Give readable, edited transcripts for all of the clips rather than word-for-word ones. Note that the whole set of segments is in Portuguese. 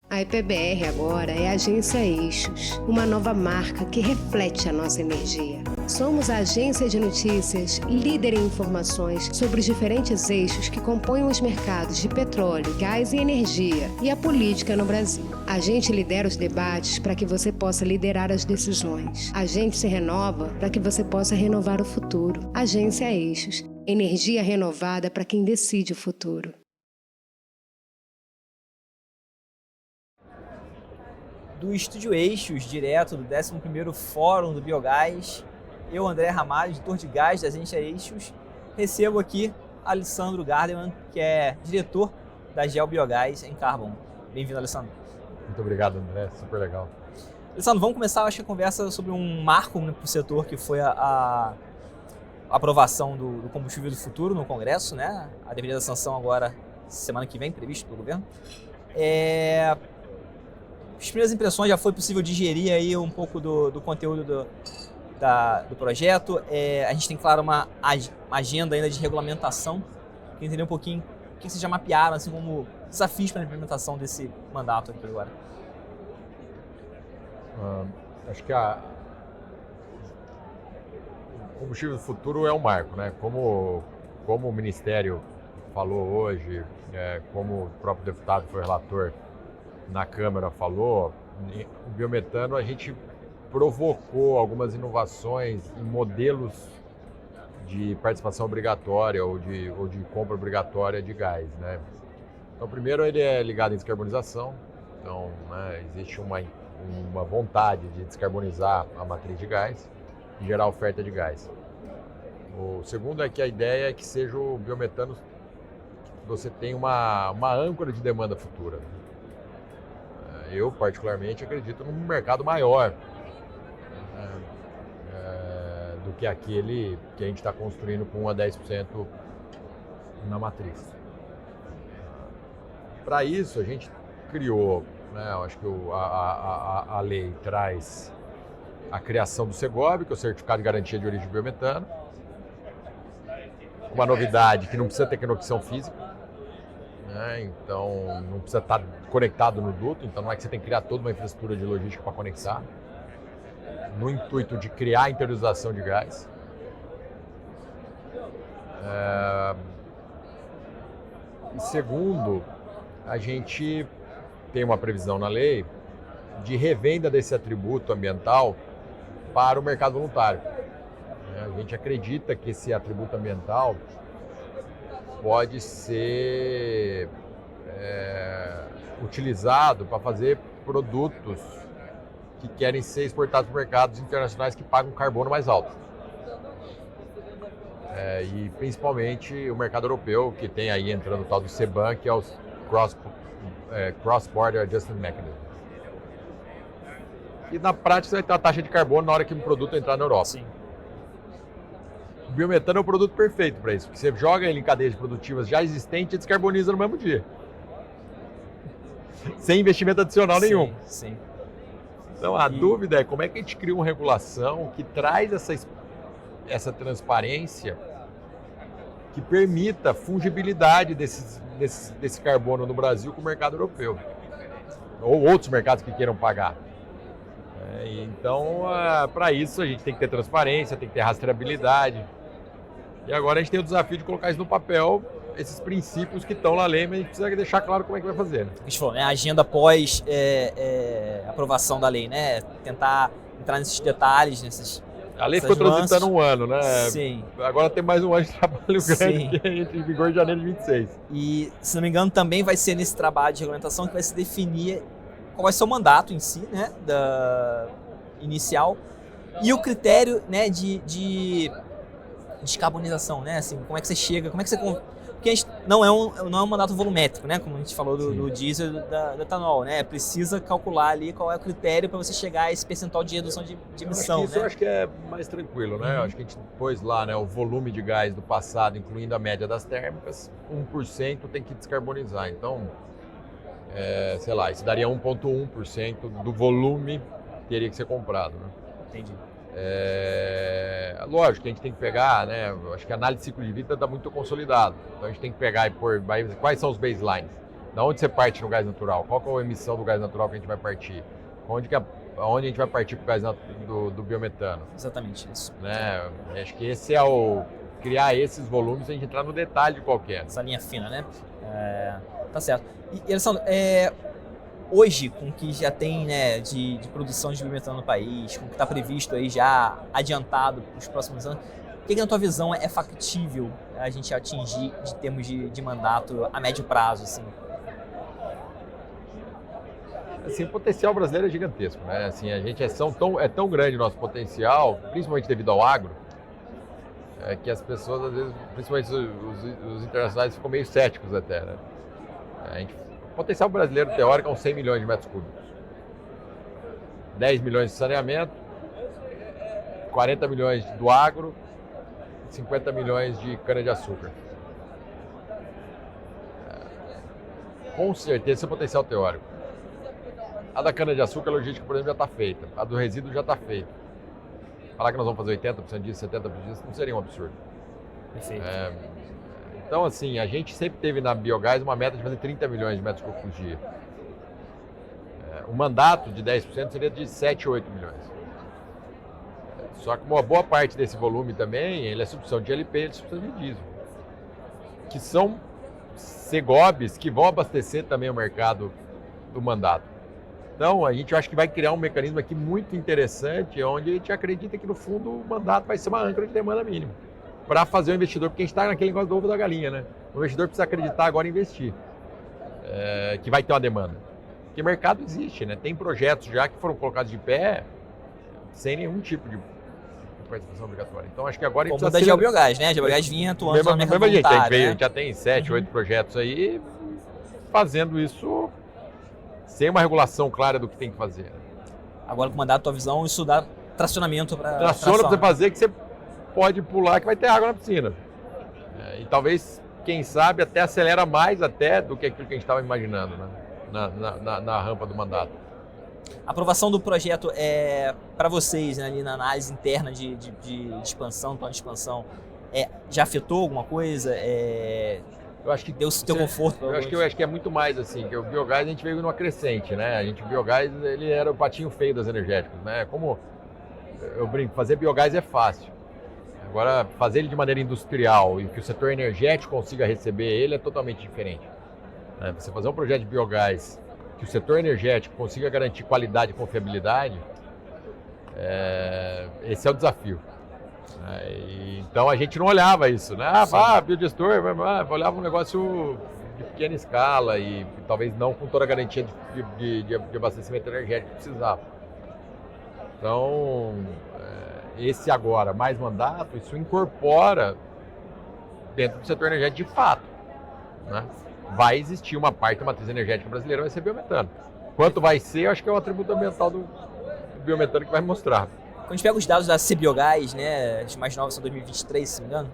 A EPBR agora é a Agência Eixos, uma nova marca que reflete a nossa energia. Somos a agência de notícias líder em informações sobre os diferentes eixos que compõem os mercados de petróleo, gás e energia e a política no Brasil. A gente lidera os debates para que você possa liderar as decisões. A gente se renova para que você possa renovar o futuro. Agência Eixos, energia renovada para quem decide o futuro. Do Estúdio Eixos, direto do 11º Fórum do Biogás, eu, André Ramalho, editor de gás da Agência Eixos, recebo aqui Alessandro Gardeman, que é diretor da GEL Biogás em Carbon. Bem-vindo, Alessandro. Muito obrigado, André. Super legal. Alessandro, vamos começar, acho que a conversa sobre um marco para o setor, que foi a aprovação do combustível do futuro no Congresso, né? A devida sanção agora, semana que vem, previsto pelo governo. As primeiras impressões, já foi possível digerir aí um pouco do conteúdo do projeto. A gente tem, claro, uma agenda ainda de regulamentação. Queria entender um pouquinho o que vocês já mapearam assim, como desafios para a implementação desse mandato aqui agora. Acho que o combustível do futuro é um marco, né? Como o Ministério falou hoje, como o próprio deputado foi relator na Câmara falou, o biometano a gente provocou algumas inovações em modelos de participação obrigatória ou de compra obrigatória de gás, né? Então, primeiro, ele é ligado em descarbonização, então, né, existe uma vontade de descarbonizar a matriz de gás e gerar oferta de gás. O segundo é que a ideia é que seja o biometano, que você tem uma âncora de demanda futura. Eu, particularmente, acredito num mercado maior do que aquele que a gente está construindo com 1 a 10% na matriz. Para isso, a gente criou, né, eu acho que a lei traz a criação do Segob, que é o Certificado de Garantia de Origem de Biometano, uma novidade que não precisa ter conexão física. Então, não precisa estar conectado no duto, então não é que você tem que criar toda uma infraestrutura de logística para conectar, no intuito de criar a interiorização de gás. E segundo, a gente tem uma previsão na lei de revenda desse atributo ambiental para o mercado voluntário. A gente acredita que esse atributo ambiental pode ser utilizado para fazer produtos que querem ser exportados para mercados internacionais que pagam carbono mais alto. E principalmente o mercado europeu, que tem aí entrando o tal do CBAM, que é o Cross Border Adjustment Mechanism. E na prática você vai ter a taxa de carbono na hora que um produto entrar na Europa. Sim. O biometano é o produto perfeito para isso, porque você joga ele em cadeias produtivas já existentes e descarboniza no mesmo dia. Sem investimento adicional nenhum. Sim. Então a dúvida é como é que a gente cria uma regulação que traz essa transparência, que permita a fungibilidade desse carbono no Brasil com o mercado europeu. Ou outros mercados que queiram pagar. Então, para isso a gente tem que ter transparência, tem que ter rastreabilidade. E agora a gente tem o desafio de colocar isso no papel, esses princípios que estão na lei, mas a gente precisa deixar claro como é que vai fazer. Né? A gente falou, né? A agenda após aprovação da lei, né? Tentar entrar nesses detalhes, A lei ficou transitando um ano, né? Sim. Agora tem mais um ano de trabalho grande que entra em vigor em janeiro de 26. E, se não me engano, também vai ser nesse trabalho de regulamentação que vai se definir qual vai ser o mandato em si, né? Inicial. E o critério, né, de descarbonização, né? Assim, como é que você chega, como é que você... Porque a gente não é um mandato volumétrico, né? Como a gente falou do diesel e do etanol, né? Precisa calcular ali qual é o critério para você chegar a esse percentual de redução de emissão, eu acho que é mais tranquilo, né? Eu acho que a gente pôs lá, né, o volume de gás do passado, incluindo a média das térmicas, 1% tem que descarbonizar. Então, sei lá, isso daria 1,1% do volume que teria que ser comprado, né? Entendi. Lógico que a gente tem que pegar, né? Acho que a análise de ciclo de vida está muito consolidado. Então a gente tem que pegar e pôr quais são os baselines. Da onde você parte no gás natural? Qual que é a emissão do gás natural que a gente vai partir? Onde a gente vai partir para o gás do biometano? Exatamente isso. Né? Acho que esse é criar esses volumes, a gente entrar no detalhe de qualquer. Essa linha fina, né? Tá certo. E Alessandro, hoje, com o que já tem, né, de produção de biometano no país, com o que está previsto aí já adiantado para os próximos anos, o que na tua visão é factível a gente atingir de termos de mandato a médio prazo? Assim? Assim, o potencial brasileiro é gigantesco, né? Assim, a gente é tão grande o nosso potencial, principalmente devido ao agro, que as pessoas, às vezes, principalmente os internacionais, ficam meio céticos até, né? O potencial brasileiro teórico é uns 100 milhões de metros cúbicos. 10 milhões de saneamento, 40 milhões do agro, 50 milhões de cana-de-açúcar. Com certeza, esse é o potencial teórico. A da cana-de-açúcar, a logística, por exemplo, já está feita. A do resíduo já está feita. Falar que nós vamos fazer 80% disso, 70% disso, não seria um absurdo. Perfeito. Então, assim, a gente sempre teve na biogás uma meta de fazer 30 milhões de metros cúbicos por dia. O mandato de 10% seria de 7, 8 milhões. Só que uma boa parte desse volume também, ele é substituição de LP e substituição de diesel. Que são segobes que vão abastecer também o mercado do mandato. Então, a gente acha que vai criar um mecanismo aqui muito interessante, onde a gente acredita que, no fundo, o mandato vai ser uma âncora de demanda mínima para fazer o investidor, porque a gente está naquele negócio do ovo da galinha, né? O investidor precisa acreditar agora e investir, que vai ter uma demanda. Porque mercado existe, né? Tem projetos já que foram colocados de pé sem nenhum tipo de participação obrigatória. Então, acho que agora a gente precisa... Como da Geobiogás, né? A Geobiogás vinha atuando no mercado voluntário, a gente já tem 7, 8 projetos aí fazendo isso sem uma regulação clara do que tem que fazer. Agora, com o mandato, tua visão, isso dá tracionamento para... Traciona para você fazer que você pode pular, que vai ter água na piscina. E talvez, quem sabe, até acelera mais até do que aquilo que a gente estava imaginando, né? na rampa do mandato. A aprovação do projeto para vocês, né, ali na análise interna de expansão, plano de expansão, já afetou alguma coisa? Eu acho que deu teu conforto? Eu acho que é muito mais assim, que o biogás a gente veio numa crescente, né? O biogás, ele era o patinho feio das energéticas, né? Como eu brinco, fazer biogás é fácil. Agora, fazer ele de maneira industrial e que o setor energético consiga receber ele é totalmente diferente. Você fazer um projeto de biogás que o setor energético consiga garantir qualidade e confiabilidade, esse é o desafio. Então a gente não olhava isso, né? Biodigestor, olhava um negócio de pequena escala e talvez não com toda a garantia de abastecimento energético que precisava. Então, esse agora, mais mandato, isso incorpora dentro do setor energético de fato, né? Vai existir uma parte da matriz energética brasileira, vai ser biometano. Quanto vai ser, eu acho que é o atributo ambiental do biometano que vai mostrar. Quando a gente pega os dados da CBiogás, né, as mais novas são 2023, se não me engano,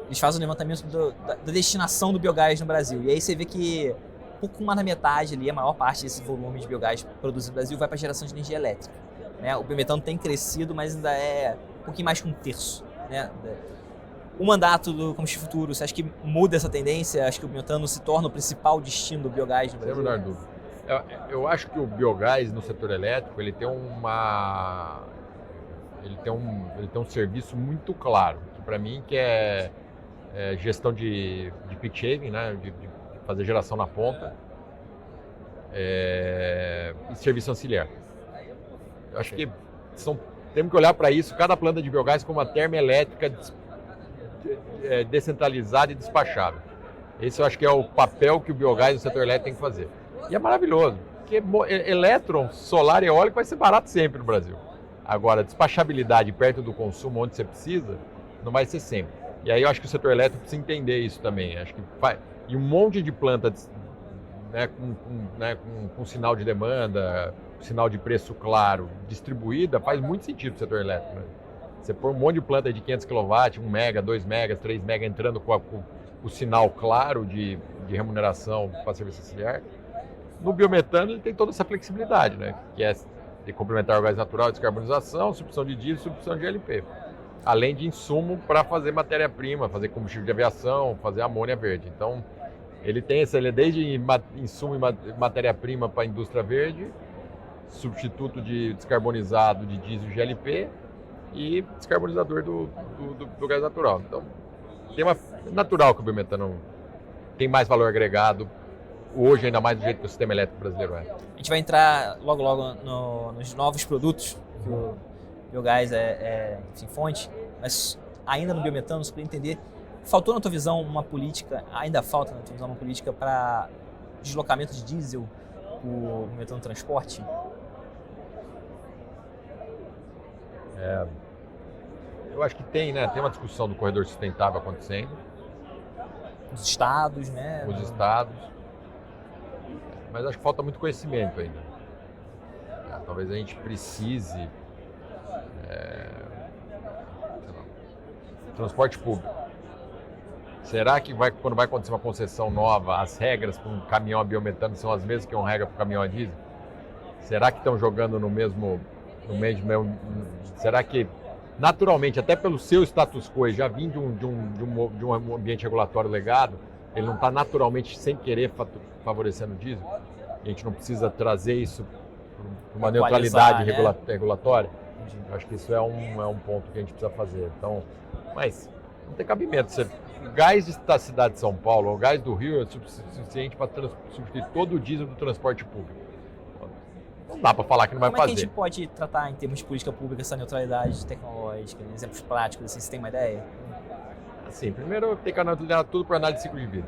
eles fazem o levantamento da destinação do biogás no Brasil. E aí você vê que um pouco mais da metade ali, a maior parte desse volume de biogás produzido no Brasil vai para a geração de energia elétrica. Né? O biometano tem crescido, mas ainda é um pouquinho mais que um terço. Né? O mandato do Combustível Futuro, você acha que muda essa tendência? Acho que o biometano se torna o principal destino do biogás no Brasil? Sem a menor dúvida. Eu acho que o biogás no setor elétrico ele tem um serviço muito claro, para mim, que é gestão de peak shaving, né, de fazer geração na ponta, e serviço auxiliar. Eu acho que temos que olhar para isso, cada planta de biogás como uma termoelétrica descentralizada e despachável. Esse eu acho que é o papel que o biogás no setor elétrico tem que fazer. E é maravilhoso, porque elétron, solar e eólico vai ser barato sempre no Brasil. Agora, despachabilidade perto do consumo, onde você precisa, não vai ser sempre. E aí eu acho que o setor elétrico precisa entender isso também. Acho que e um monte de planta, né, com sinal de demanda, sinal de preço claro, distribuída, faz muito sentido para o setor elétrico. Né? Você pôr um monte de planta de 500 kW, 1 mega, 2 megas, 3 mega entrando com o sinal claro de remuneração para serviço auxiliar. No biometano ele tem toda essa flexibilidade, né? Que é de complementar o gás natural, descarbonização, substituição de diesel e substituição de LP. Além de insumo para fazer matéria-prima, fazer combustível de aviação, fazer amônia verde. Então, Ele é desde insumo e matéria-prima para a indústria verde, substituto de descarbonizado de diesel GLP e descarbonizador do gás natural. Então, é natural que o biometano tem mais valor agregado, hoje ainda mais do jeito que o sistema elétrico brasileiro é. A gente vai entrar logo nos novos produtos, que o biogás enfim, fonte, mas ainda no biometano, você pode entender, faltou na tua visão uma política, ainda falta na tua visão uma política para deslocamento de diesel por biometano transporte? Eu acho que tem uma discussão do corredor sustentável acontecendo. Os estados, né? Os estados. Mas acho que falta muito conhecimento ainda. Talvez a gente precise... transporte público. Será que quando vai acontecer uma concessão nova, as regras para um caminhão a biometano são as mesmas que uma regra para o caminhão a diesel? Será que estão jogando no mesmo... Será que, naturalmente, até pelo seu status quo, já vindo de um ambiente regulatório legado, ele não está naturalmente, sem querer, favorecendo o diesel? A gente não precisa trazer isso para uma neutralidade regulatória? Eu acho que isso é um ponto que a gente precisa fazer. Então, mas não tem cabimento. O gás da cidade de São Paulo, o gás do Rio é suficiente para substituir todo o diesel do transporte público. Não dá para falar que não vai fazer. Como é que a gente pode tratar, em termos de política pública, essa neutralidade tecnológica, exemplos práticos, assim, você tem uma ideia? Assim, primeiro tem que analisar tudo por análise de ciclo de vida.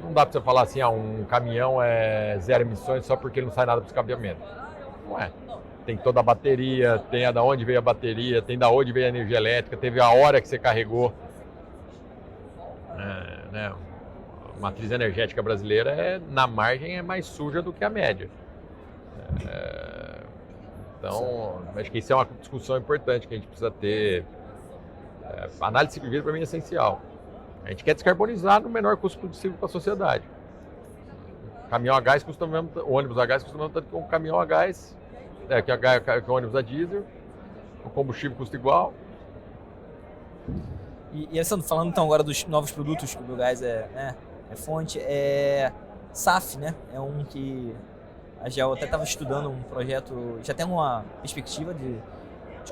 Não dá para você falar assim, um caminhão é zero emissões só porque ele não sai nada para escabeamento. Não é. Tem toda a bateria, tem da onde veio a bateria, tem da onde veio a energia elétrica, teve a hora que você carregou. A matriz energética brasileira, na margem, é mais suja do que a média. Então, acho que isso é uma discussão importante que a gente precisa ter. A análise de ciclo de vida, para mim, é essencial. A gente quer descarbonizar no menor custo possível para a sociedade. Caminhão a gás custa mesmo, o ônibus a gás custa mesmo tanto que um caminhão a gás, que o ônibus a diesel, o combustível custa igual. E Alessandro, falando então agora dos novos produtos que o biogás é fonte, SAF, né? É um que a GEL até estava estudando um projeto, já tem uma perspectiva de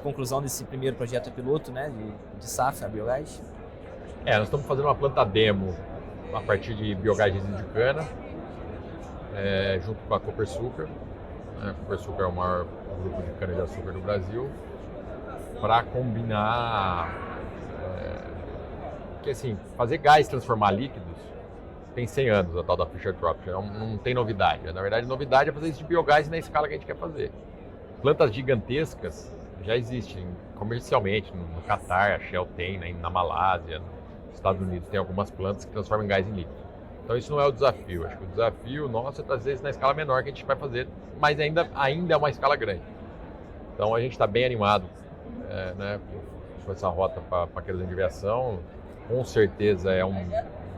conclusão desse primeiro projeto piloto, né? De SAF, a biogás. Nós estamos fazendo uma planta demo a partir de biogás de resíduo de cana, junto com a Copersucar. A Copersucar é o maior grupo de cana-de-açúcar do Brasil, para combinar, porque assim, fazer gás transformar líquidos tem 100 anos, a tal da Fischer-Tropsch, não tem novidade. Na verdade, novidade é fazer isso de biogás na escala que a gente quer fazer. Plantas gigantescas já existem comercialmente, no Catar, a Shell tem, na Malásia, nos Estados Unidos tem algumas plantas que transformam gás em líquido. Então isso não é o desafio. Acho que o desafio nosso é trazer isso na escala menor que a gente vai fazer, mas ainda é uma escala grande. Então a gente está bem animado com essa rota para a querosene de aviação. Com certeza é um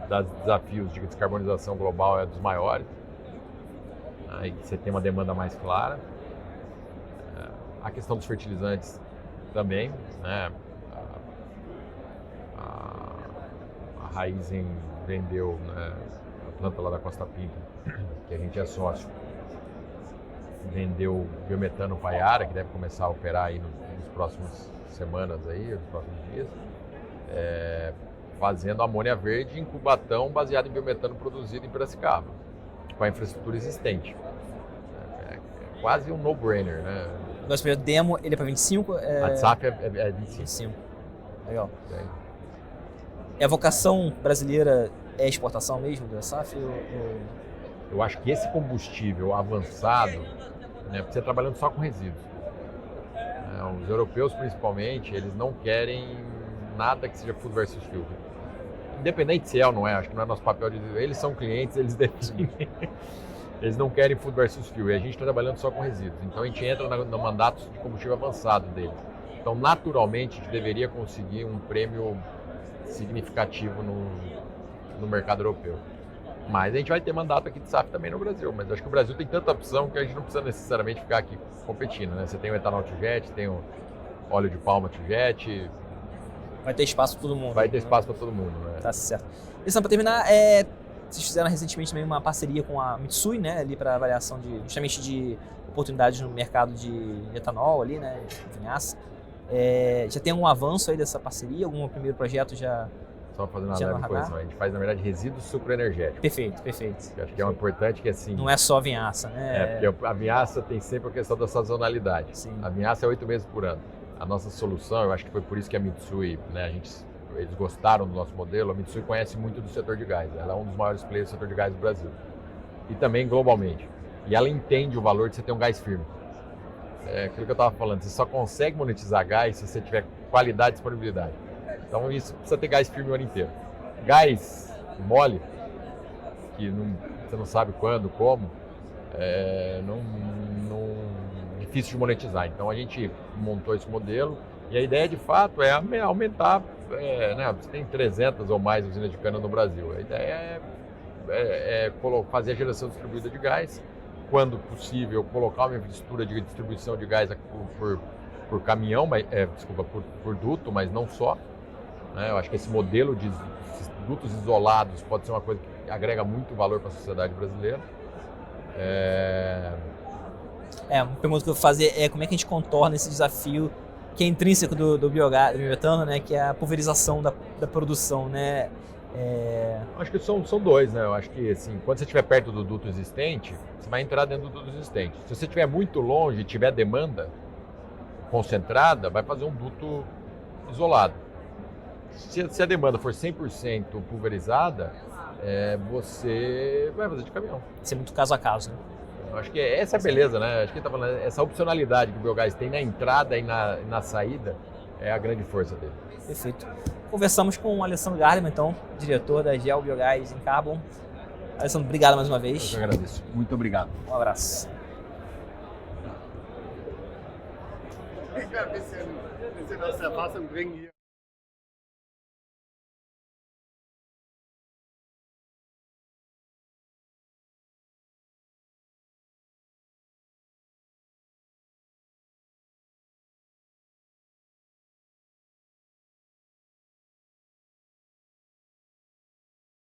dos desafios de descarbonização global, é dos maiores. Aí você tem uma demanda mais clara. A questão dos fertilizantes também, né? A Raizen vendeu, né, a planta lá da Costa Pinto, que a gente é sócio, vendeu biometano para a Yara, que deve começar a operar aí nas próximas semanas, nos próximos dias, fazendo amônia verde em Cubatão, baseado em biometano produzido em Piracicaba, com a infraestrutura existente. É quase um no-brainer, né? O nosso primeiro demo, ele é para 25? A SAF é 25. Legal. E a vocação brasileira é exportação mesmo da SAF? Eu acho que esse combustível avançado, né, porque você trabalhando só com resíduos. Os europeus, principalmente, eles não querem nada que seja food versus fuel. Independente se é ou não é, acho que não é nosso papel de dizer, eles são clientes, eles definem. Eles não querem food versus fuel, e a gente está trabalhando só com resíduos. Então a gente entra no mandato de combustível avançado deles. Então, naturalmente, a gente deveria conseguir um prêmio significativo no mercado europeu. Mas a gente vai ter mandato aqui de SAF também no Brasil. Mas acho que o Brasil tem tanta opção que a gente não precisa necessariamente ficar aqui competindo, né? Você tem o etanol to jet, tem o óleo de palma to jet. Vai ter espaço para todo mundo. Vai ter espaço para todo mundo, né? Tá certo. E para terminar, Vocês fizeram recentemente também uma parceria com a Mitsui, né, ali para avaliação justamente de oportunidades no mercado de etanol ali, né, de vinhaça. Já tem algum avanço aí dessa parceria? Algum primeiro projeto já? Só fazendo uma leve correção, a gente faz, na verdade, resíduos sucroenergéticos. Perfeito. Eu acho que é importante que assim... Não é só vinhaça, né? Porque a vinhaça tem sempre a questão da sazonalidade. Sim. A vinhaça é 8 meses por ano. A nossa solução, eu acho que foi por isso que a Mitsui, né, eles gostaram do nosso modelo. A Mitsui conhece muito do setor de gás. Ela é um dos maiores players do setor de gás do Brasil. E também globalmente. E ela entende o valor de você ter um gás firme. É aquilo que eu estava falando, você só consegue monetizar gás se você tiver qualidade e disponibilidade. Então isso precisa ter gás firme o ano inteiro. Gás mole, que você não sabe quando, como, difícil de monetizar. Então a gente montou esse modelo e a ideia de fato é aumentar, né, você tem 300 ou mais usinas de cana no Brasil. A ideia é fazer a geração distribuída de gás, quando possível colocar uma infraestrutura de distribuição de gás por caminhão, por duto, mas não só. Eu acho que esse modelo de dutos isolados pode ser uma coisa que agrega muito valor para a sociedade brasileira. Uma pergunta que eu vou fazer é como é que a gente contorna esse desafio que é intrínseco do biometano, né, que é a pulverização da produção, né? Acho que são dois, né? Eu acho que assim, quando você estiver perto do duto existente, você vai entrar dentro do duto existente. Se você estiver muito longe e tiver demanda concentrada, vai fazer um duto isolado. Se a demanda for 100% pulverizada, você vai fazer de caminhão. Isso é muito caso a caso, né? Eu acho que essa é a beleza, né? Acho que tá falando, essa opcionalidade que o biogás tem na entrada e na saída é a grande força dele. Perfeito. Conversamos com o Alessandro Gardeman, então, diretor da GEL Biogás em Carbon. Alessandro, obrigado mais uma vez. Eu agradeço. Muito obrigado. Um abraço. Ein bisschen aus der Fassung bringen hier.